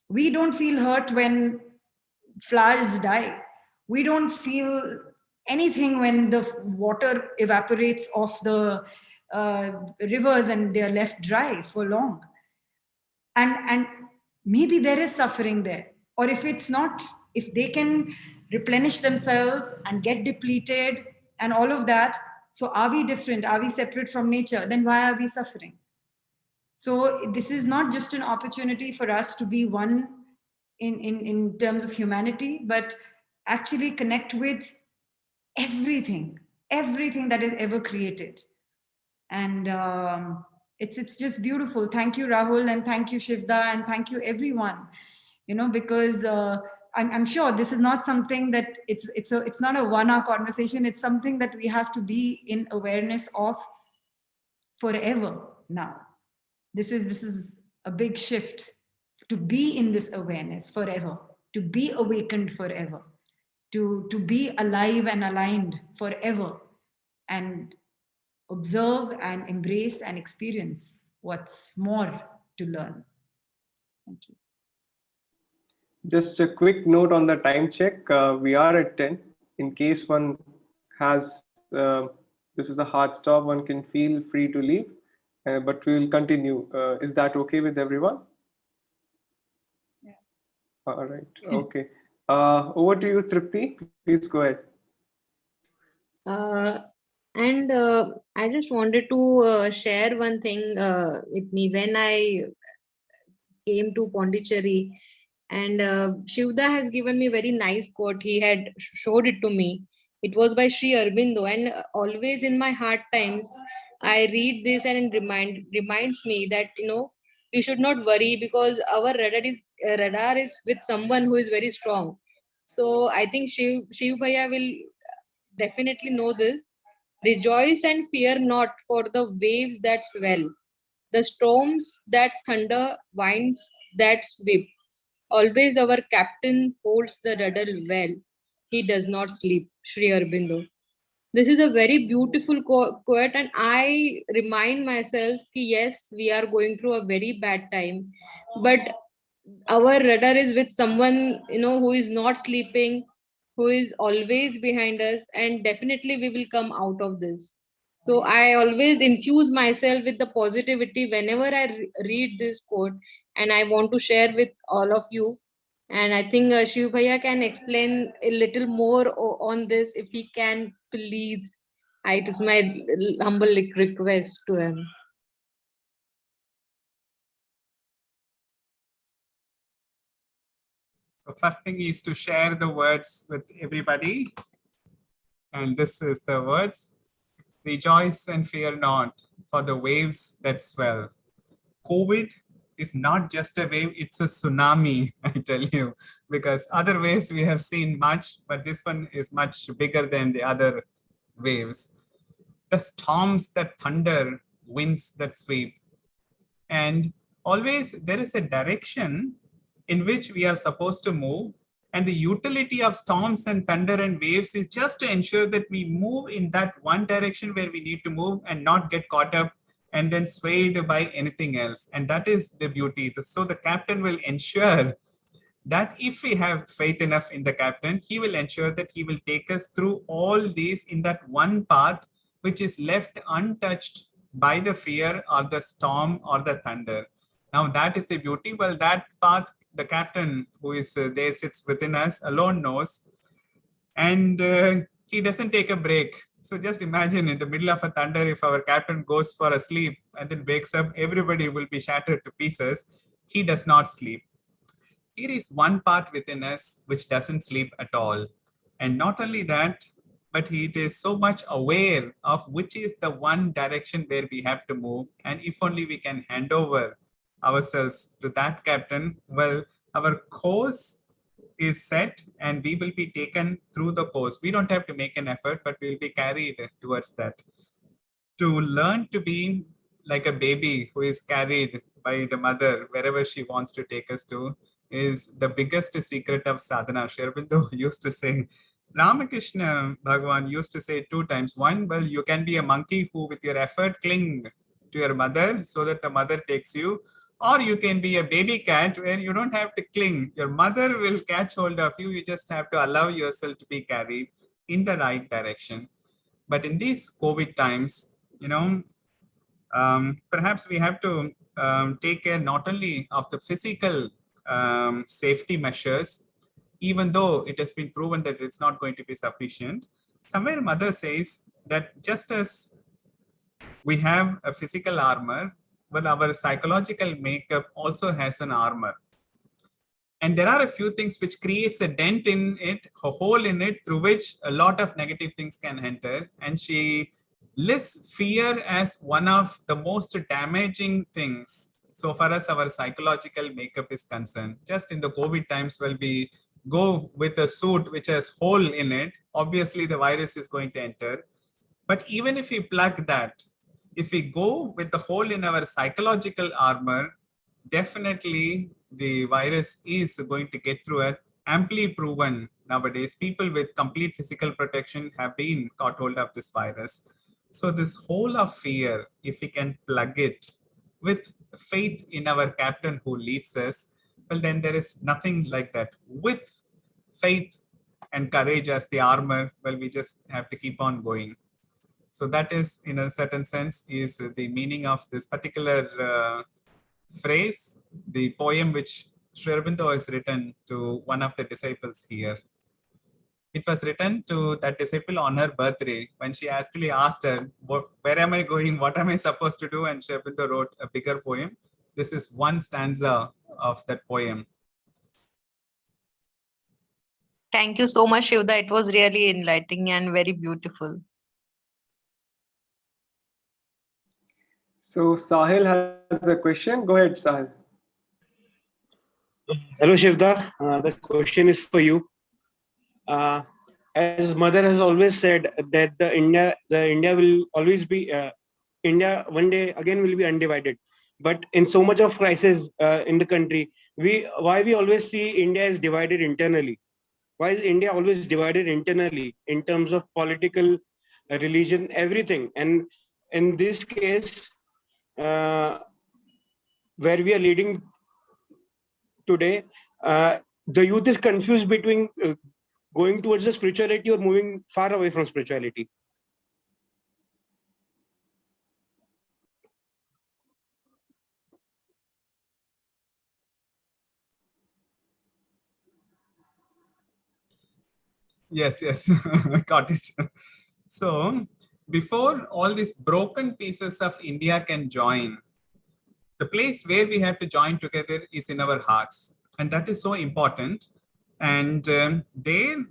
We don't feel hurt when flowers die. We don't feel anything when the water evaporates off the rivers and they're left dry for long. And maybe there is suffering there. Or if it's not, if they can replenish themselves and get depleted and all of that. So are we different? Are we separate from nature? Then why are we suffering? So this is not just an opportunity for us to be one in terms of humanity, but actually connect with everything that is ever created. And it's just beautiful. Thank you, Rahul, and thank you, Shivda, and thank you, everyone. Because I'm sure this is not something that it's not a 1 hour conversation. It's something that we have to be in awareness of forever now. This is a big shift, to be in this awareness forever, to be awakened forever, to be alive and aligned forever, and observe and embrace and experience what's more to learn. Thank you. Just a quick note on the time check. We are at 10. In case one has, this is a hard stop, one can feel free to leave, but we will continue. Is that okay with everyone? Yeah. All right. Okay. Over to you, Tripti. Please go ahead. And I just wanted to share one thing with me. When I came to Pondicherry, and Shivda has given me very nice quote. He had showed it to me. It was by Sri Aurobindo, and always in my hard times, I read this and it reminds me that we should not worry, because our radar is with someone who is very strong. So I think Shiv Bhaiya will definitely know this. Rejoice and fear not for the waves that swell, the storms that thunder, winds that sweep. Always our captain holds the rudder well. He does not sleep. Sri Aurobindo. This is a very beautiful quote, and I remind myself, yes, we are going through a very bad time, but our rudder is with someone who is not sleeping, who is always behind us, and definitely we will come out of this. So I always infuse myself with the positivity whenever I read this quote, and I want to share with all of you. And I think Shiv Bhaiya can explain a little more on this if he can, please. It is my humble request to him. So first thing is to share the words with everybody. And this is the words. Rejoice and fear not for the waves that swell. COVID is not just a wave, it's a tsunami, I tell you, because other waves we have seen much, but this one is much bigger than the other waves. The storms that thunder, winds that sweep. And always there is a direction in which we are supposed to move. And the utility of storms and thunder and waves is just to ensure that we move in that one direction where we need to move and not get caught up and then swayed by anything else. And that is the beauty. So the captain will ensure that if we have faith enough in the captain, he will ensure that he will take us through all these in that one path, which is left untouched by the fear or the storm or the thunder. Now that is the beauty. Well, that path, the captain who is there sits within us alone knows, and he doesn't take a break. So just imagine in the middle of a thunder, if our captain goes for a sleep and then wakes up, everybody will be shattered to pieces. He does not sleep. Here is one part within us which doesn't sleep at all. And not only that, but it is so much aware of which is the one direction where we have to move. And if only we can hand over ourselves to that captain, well, our course is set and we will be taken through the course. We don't have to make an effort, but we'll be carried towards that. To learn to be like a baby who is carried by the mother wherever she wants to take us to is the biggest secret of sadhana. Sri Aurobindo used to say, Ramakrishna Bhagavan used to say 2 times. One, well, you can be a monkey who with your effort cling to your mother so that the mother takes you, or you can be a baby cat where you don't have to cling. Your mother will catch hold of you. You just have to allow yourself to be carried in the right direction. But in these COVID times, perhaps we have to take care not only of the physical safety measures, even though it has been proven that it's not going to be sufficient. Somewhere mother says that just as we have a physical armor, but our psychological makeup also has an armor. And there are a few things which creates a dent in it, a hole in it, through which a lot of negative things can enter. And she lists fear as one of the most damaging things so far as our psychological makeup is concerned. Just in the COVID times, when we go with a suit which has hole in it, obviously the virus is going to enter. But even if we plug that, if we go with the hole in our psychological armor, definitely the virus is going to get through it. Amply proven nowadays, people with complete physical protection have been caught hold of this virus. So this hole of fear, if we can plug it with faith in our captain who leads us, well, then there is nothing like that. With faith and courage as the armor, well, we just have to keep on going. So that is, in a certain sense, is the meaning of this particular phrase, the poem which Sri Aurobindo has written to one of the disciples here. It was written to that disciple on her birthday when she actually asked her, where am I going? What am I supposed to do? And Sri Aurobindo wrote a bigger poem. This is one stanza of that poem. Thank you so much, Shivda. It was really enlightening and very beautiful. So Sahil has a question. Go ahead, Sahil. Hello, Shivda. The question is for you. As mother has always said that the India will always be India one day again will be undivided. But in so much of crisis in the country, why we always see India is divided internally? Why is India always divided internally in terms of political, religion, everything? And in this case, where we are leading today, the youth is confused between going towards the spirituality or moving far away from spirituality. Yes, got it. So before all these broken pieces of India can join, the place where we have to join together is in our hearts. And that is so important. And there,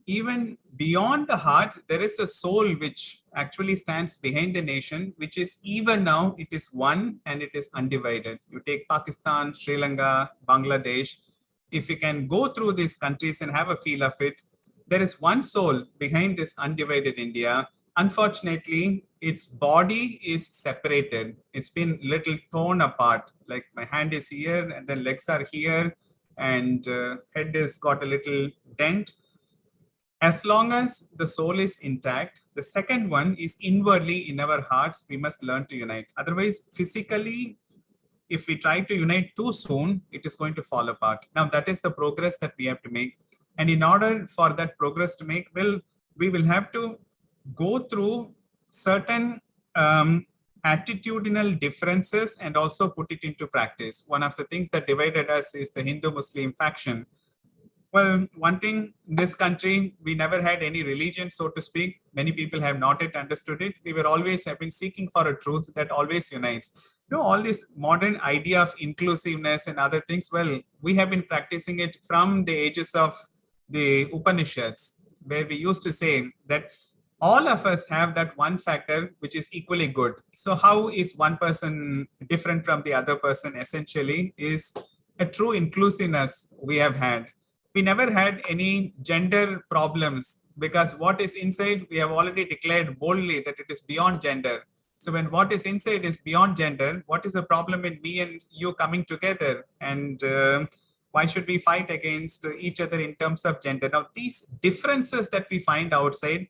even beyond the heart, there is a soul which actually stands behind the nation, which is even now, it is one and it is undivided. You take Pakistan, Sri Lanka, Bangladesh. If you can go through these countries and have a feel of it, there is one soul behind this undivided India. Unfortunately, its body is separated. It's been little torn apart. Like my hand is here and then legs are here and head has got a little dent. As long as the soul is intact, the second one is inwardly in our hearts, we must learn to unite. Otherwise, physically, if we try to unite too soon, it is going to fall apart. Now, that is the progress that we have to make. And in order for that progress to make, well, we will have to go through certain attitudinal differences and also put it into practice. One of the things that divided us is the Hindu-Muslim faction. Well, one thing in this country, we never had any religion, so to speak. Many people have not yet understood it. We were always have been seeking for a truth that always unites. You know, all this modern idea of inclusiveness and other things, well, we have been practicing it from the ages of the Upanishads, where we used to say that all of us have that one factor which is equally good. So how is one person different from the other person? Essentially is a true inclusiveness we have had. We never had any gender problems because what is inside, we have already declared boldly that it is beyond gender. So when what is inside is beyond gender, what is the problem in me and you coming together? And why should we fight against each other in terms of gender? Now, these differences that we find outside,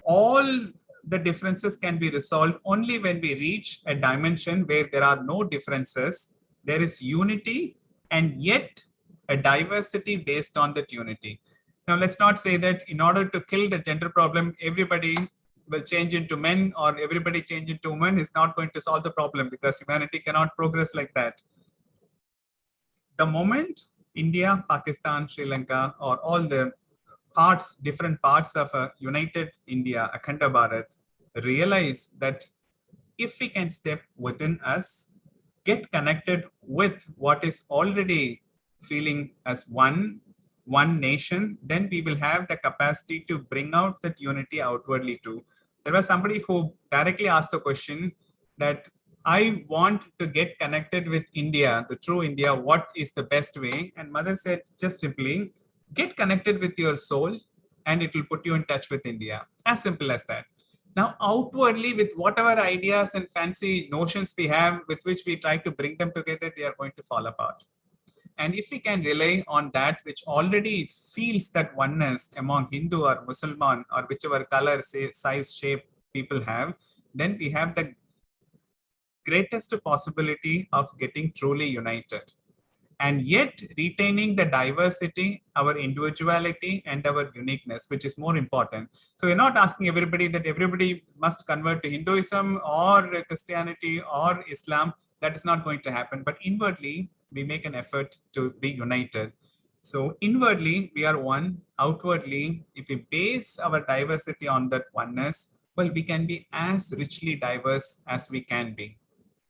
all the differences can be resolved only when we reach a dimension where there are no differences, there is unity, and yet a diversity based on that unity. Now, let's not say that in order to kill the gender problem, everybody will change into men or everybody change into women is not going to solve the problem, because humanity cannot progress like that. The moment India, Pakistan, Sri Lanka, or all the different parts of a united India, Akhanda Bharat, realize that if we can step within us, get connected with what is already feeling as one nation, then we will have the capacity to bring out that unity outwardly too. There was somebody who directly asked the question that I want to get connected with India, the true India, what is the best way? And mother said, just simply, get connected with your soul and it will put you in touch with India. As simple as that. Now, outwardly, with whatever ideas and fancy notions we have with which we try to bring them together, they are going to fall apart. And if we can rely on that which already feels that oneness among Hindu or Muslim or whichever color, size, shape people have, then we have the greatest possibility of getting truly united. And yet retaining the diversity, our individuality, and our uniqueness, which is more important. So we're not asking everybody that everybody must convert to Hinduism or Christianity or Islam. That is not going to happen. But inwardly, we make an effort to be united. So inwardly, we are one. Outwardly, if we base our diversity on that oneness, well, we can be as richly diverse as we can be.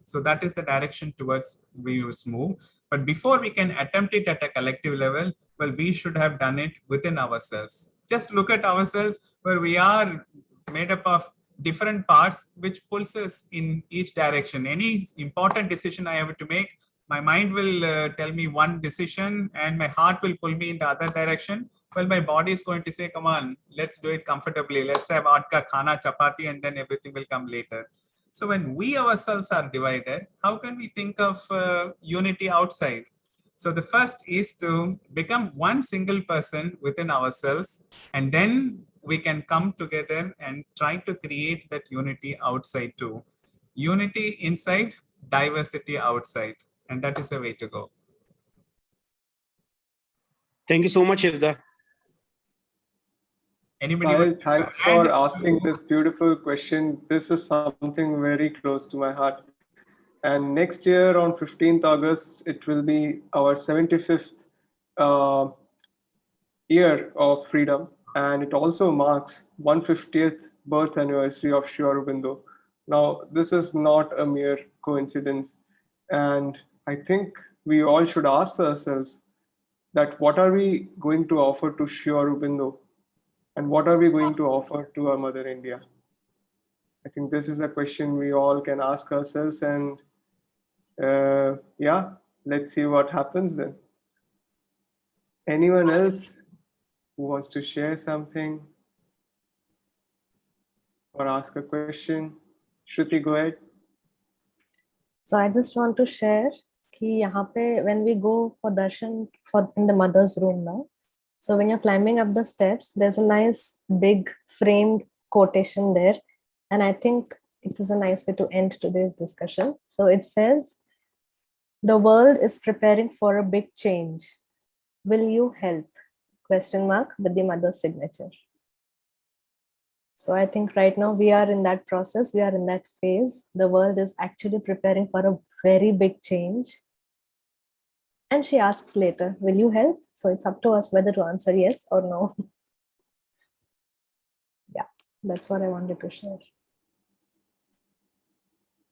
So that is the direction towards we must move. But before we can attempt it at a collective level, well, we should have done it within ourselves. Just look at ourselves where we are made up of different parts which pulls us in each direction. Any important decision I have to make, my mind will tell me one decision and my heart will pull me in the other direction. Well, my body is going to say, come on, let's do it comfortably. Let's have atka, khana, chapati, and then everything will come later. So when we ourselves are divided, how can we think of unity outside? So the first is to become one single person within ourselves, and then we can come together and try to create that unity outside too. Unity inside, diversity outside, and that is the way to go. Thank you so much, Ivda. Anybody Sahil, thanks for asking this beautiful question. This is something very close to my heart. And next year on 15th August, it will be our 75th year of freedom. And it also marks 150th birth anniversary of Sri Aurobindo. Now, this is not a mere coincidence. And I think we all should ask ourselves that what are we going to offer to Sri Aurobindo? And what are we going to offer to our Mother India? I think this is a question we all can ask ourselves, and yeah, let's see what happens then. Anyone else who wants to share something or ask a question? Shruti, go ahead. So I just want to share कि यहाँ पे when we go for darshan in the mother's room now, so when you're climbing up the steps, there's a nice big framed quotation there. And I think it is a nice way to end today's discussion. So it says, the world is preparing for a big change. Will you help? ? With the mother's signature. So I think right now we are in that process. We are in that phase. The world is actually preparing for a very big change. And she asks later, will you help? So it's up to us whether to answer yes or no. Yeah, that's what I wanted to share.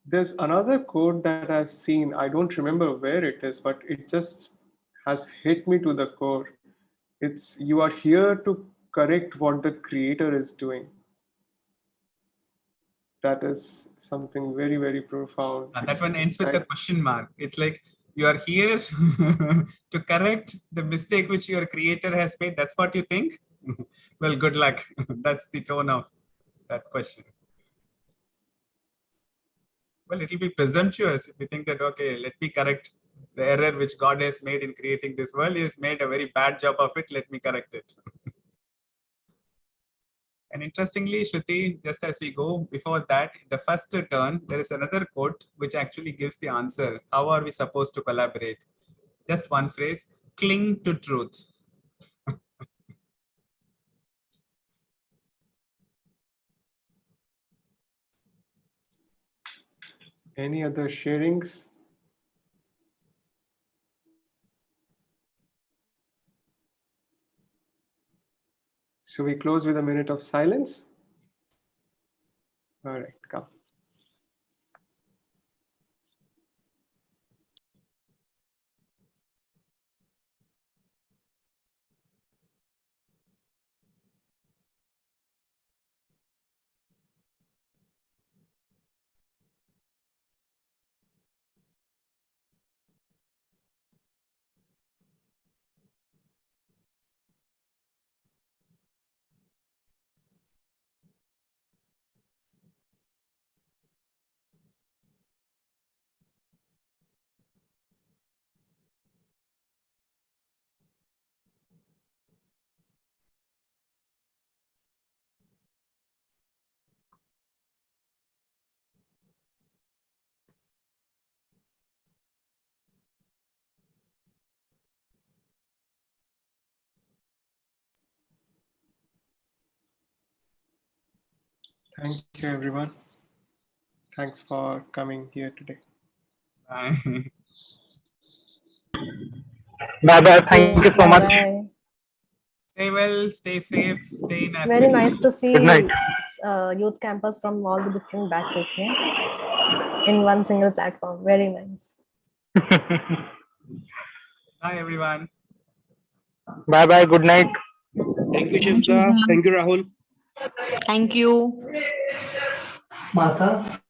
There's another quote that I've seen. I don't remember where it is, but it just has hit me to the core. It's, you are here to correct what the creator is doing. That is something very, very profound. And that one ends with a question mark. It's like, you are here to correct the mistake which your creator has made. That's what you think? Well, good luck. That's the tone of that question. Well, it will be presumptuous if you think that, okay, let me correct the error which God has made in creating this world. He has made a very bad job of it. Let me correct it. And interestingly, Shruti, just as we go before that, the first turn, there is another quote which actually gives the answer. How are we supposed to collaborate? Just one phrase, cling to truth. Any other sharings? So we close with a minute of silence. All right, come. Thank you, everyone. Thanks for coming here today. Bye. Bye bye. Thank you so much. Bye. Stay well, stay safe, stay in Very nice to see Good night. youth campus from all the different batches, no? In one single platform. Very nice. Bye, everyone. Bye bye. Good night. Thank you, Shivda. Thank you, Rahul. Thank you. Martha.